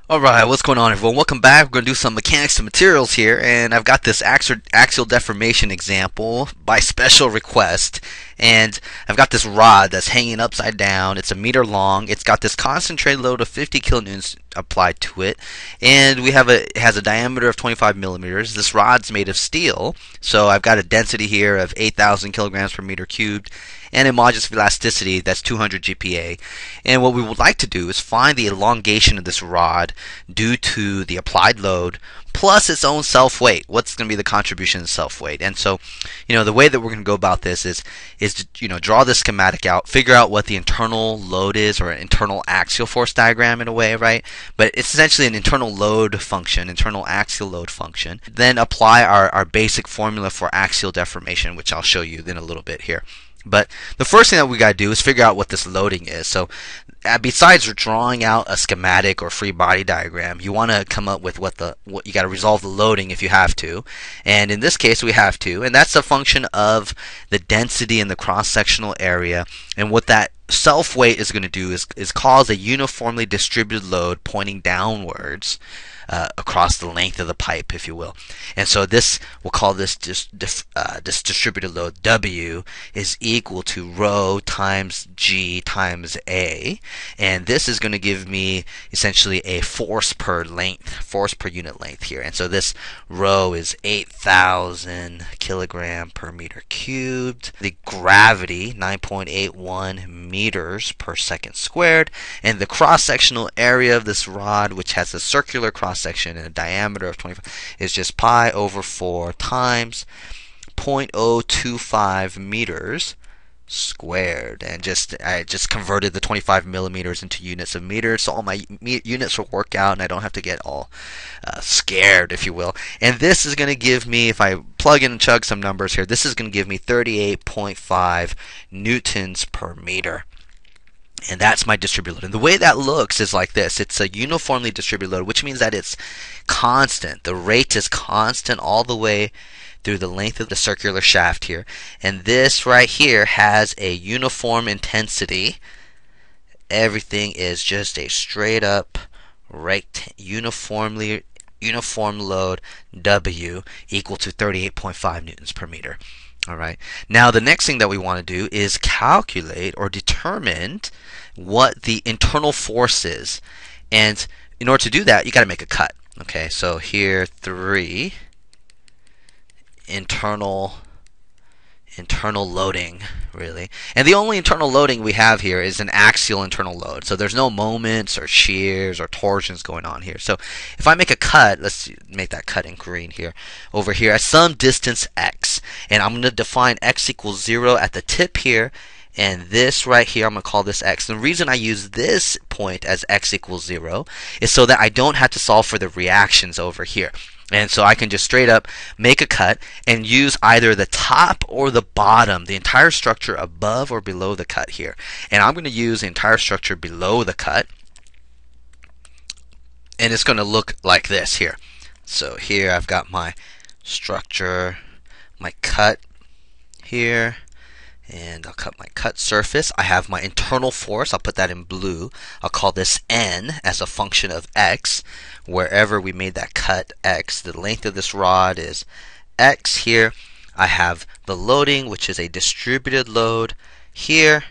Alright, what's going on everyone? Welcome back. We're going to do some mechanics to materials here, and I've got this axial deformation example by special request. And I've got this rod that's hanging upside down. It's a meter long. It's got this concentrated load of 50 kilonewtons applied to it, and it has a diameter of 25 millimeters. This rod's made of steel, so I've got a density here of 8,000 kilograms per meter cubed, and a modulus of elasticity that's 200 GPa. And what we would like to do is find the elongation of this rod due to the applied load plus its own self-weight. What's going to be the contribution of self-weight? And so, the way that we're going to go about this is to, draw this schematic out, figure out what the internal load is, or an internal axial force diagram in a way, right? But it's essentially an internal load function, internal axial load function. Then apply our basic formula for axial deformation, which I'll show you in a little bit here. But the first thing that we got to do is figure out what this loading is. So besides drawing out a schematic or free body diagram, you want to come up with what you got to resolve the loading if you have to. And in this case we have to, and that's a function of the density in the cross-sectional area. And what that self-weight is going to do is cause a uniformly distributed load pointing downwards across the length of the pipe, if you will. And so we'll call this this distributed load W is equal to rho times G times A, and this is going to give me essentially a force per unit length here. And so this rho is 8,000 kilogram per meter cubed. The gravity 9.81 meters per second squared, and the cross-sectional area of this rod, which has a circular cross-section and a diameter of 25, is just pi over 4 times 0.025 meters squared. And I just converted the 25 millimeters into units of meters, so all my units will work out and I don't have to get all scared, if you will. And this is going to give me, if I plug in and chug some numbers here, this is going to give me 38.5 newtons per meter. And that's my distributed load. And the way that looks is like this. It's a uniformly distributed load, which means that it's constant. The rate is constant all the way through the length of the circular shaft here. And this right here has a uniform intensity. Everything is just a straight up uniform load W equal to 38.5 newtons per meter. Alright, now the next thing that we want to do is calculate or determine what the internal force is. And in order to do that, you got to make a cut. Okay, so here 3 internal loading, really. And the only internal loading we have here is an axial internal load. So there's no moments or shears or torsions going on here. So if I make a cut, let's make that cut in green here, over here at some distance x, and I'm going to define x equals 0 at the tip here, and this right here, I'm going to call this x. The reason I use this point as x equals 0 is so that I don't have to solve for the reactions over here. And so I can just straight up make a cut and use either the top or the bottom, the entire structure above or below the cut here. And I'm going to use the entire structure below the cut. And it's going to look like this here. So here I've got my structure, my cut here. And I'll cut my cut surface. I have my internal force. I'll put that in blue. I'll call this N as a function of X. Wherever we made that cut X, the length of this rod is X here. I have the loading, which is a distributed load here.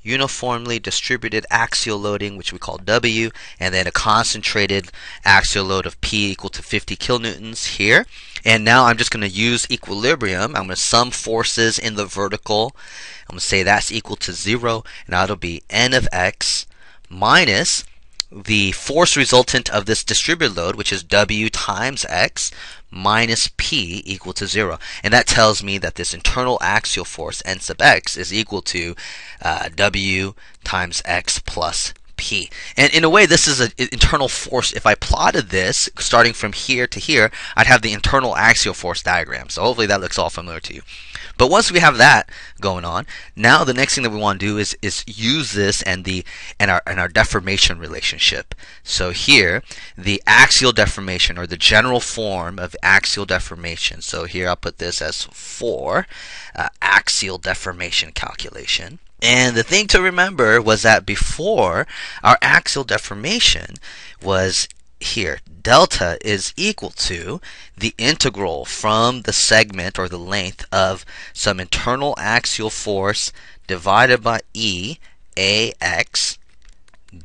Uniformly distributed axial loading, which we call W, and then a concentrated axial load of P equal to 50 kilonewtons here. And now I'm just going to use equilibrium. I'm going to sum forces in the vertical. I'm going to say that's equal to 0, and that'll be N of X minus the force resultant of this distributed load, which is W times X, minus P equal to 0. And that tells me that this internal axial force, N sub X, is equal to W times X plus P. And in a way, this is an internal force. If I plotted this starting from here to here, I'd have the internal axial force diagram. So hopefully that looks all familiar to you. But once we have that going on, now the next thing that we want to do is use this and our deformation relationship. So here, the axial deformation, or the general form of axial deformation. So here I'll put this as 4 axial deformation calculation. And the thing to remember was that before, our axial deformation was here, delta is equal to the integral from the segment or the length of some internal axial force divided by E AX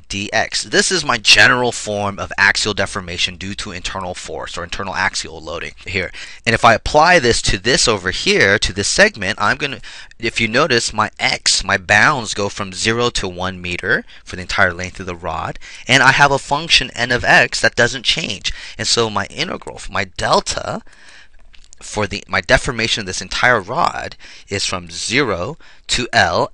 dx. This is my general form of axial deformation due to internal force or internal axial loading here. And if I apply this to this over here, to this segment, I'm going to, if you notice, my x, my bounds go from 0 to 1 meter for the entire length of the rod. And I have a function n of x that doesn't change. And so my integral, my delta, for my deformation of this entire rod is from 0 to L,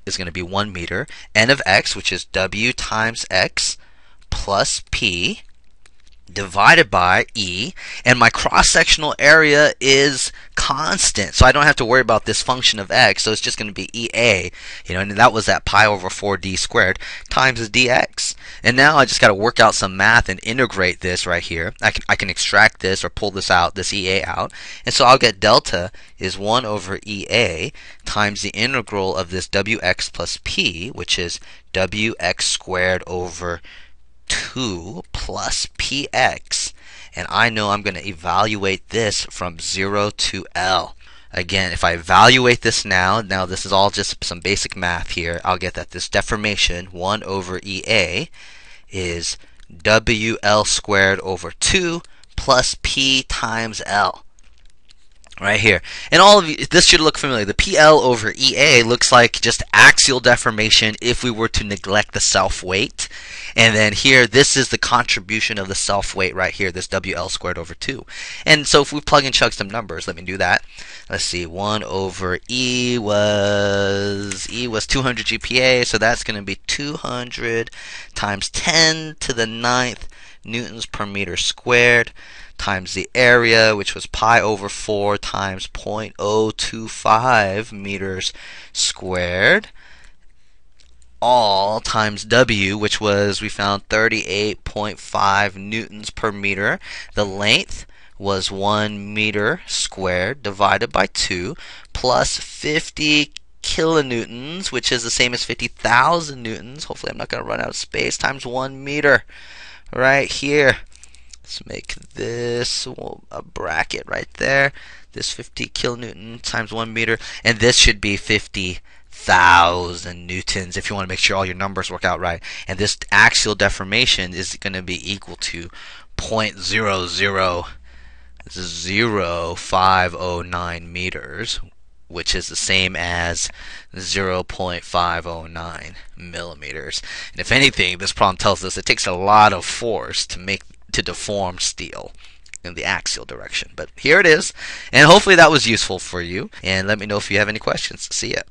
is going to be 1 meter, n of x, which is W times x plus P, divided by E, and my cross-sectional area is constant, so I don't have to worry about this function of x, so it's just going to be EA, and that was that pi over 4d squared times dx. And now I just got to work out some math and integrate this right here. I can extract this or pull this out, this EA out, and so I'll get delta is 1 over EA times the integral of this WX plus P, which is WX squared over 2 plus px, and I know I'm going to evaluate this from 0 to L. Again, if I evaluate this now this is all just some basic math here, I'll get that this deformation 1 over EA is WL squared over 2 plus P times L. Right here. And all of you, this should look familiar. The PL over EA looks like just axial deformation if we were to neglect the self-weight. And then here, this is the contribution of the self-weight right here, this WL squared over 2. And so if we plug and chug some numbers, let me do that. Let's see, 1 over E was 200 GPa, so that's going to be 200 times 10 to the 9th newtons per meter squared, times the area, which was pi over 4 times 0.025 meters squared, all times W, which was, we found 38.5 newtons per meter. The length was 1 meter squared divided by 2 plus 50 kilonewtons, which is the same as 50,000 newtons. Hopefully I'm not going to run out of space, times 1 meter right here. Let's make this a bracket right there. This 50 kilonewton times 1 meter, and this should be 50,000 newtons if you want to make sure all your numbers work out right. And this axial deformation is going to be equal to 0.0000509 meters, which is the same as 0.509 millimeters. And if anything, this problem tells us it takes a lot of force to deform steel in the axial direction. But here it is, and hopefully that was useful for you, and let me know if you have any questions. See ya.